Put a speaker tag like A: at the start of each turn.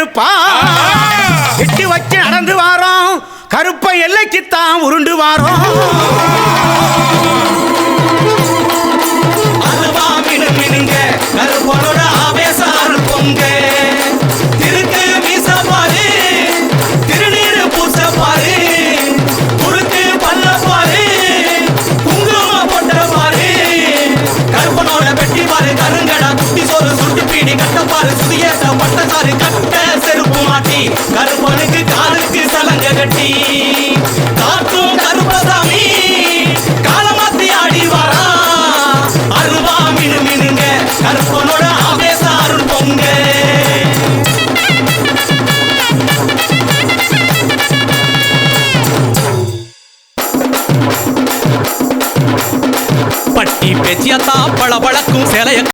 A: கருப்பா எட்டி வச்சு நடந்து வாரோம் கருப்ப எல்லைக்குத்தான் உருண்டு வாரோம்
B: அதுவா மினுங்க கருப்பனோட ஆவேசாரு பொங்க திருக்கு மீச பாரு திருநீரு பூச பாரு குறுக்கு பல்ல பாரு குங்கும போட்ட பாரு கருப்பனோட வெட்டி பாரு கருங்கடா குட்டி சோறு சுட்டு பீடி கட்ட பாரு சுதியேச பட்டசாரு கட்ட செருப்பு மாட்டி கருப்பனுக்கு காலுக்கு சலங்க கட்டி காக்கும் கருப்பசாமி காலமாத்தி ஆடி வாரா அருவா மினுங்க கருப்பனோட ஆவேச அருள் பொங்க பட்டி பேச்சியத்தா பளபளக்கும் சேலைய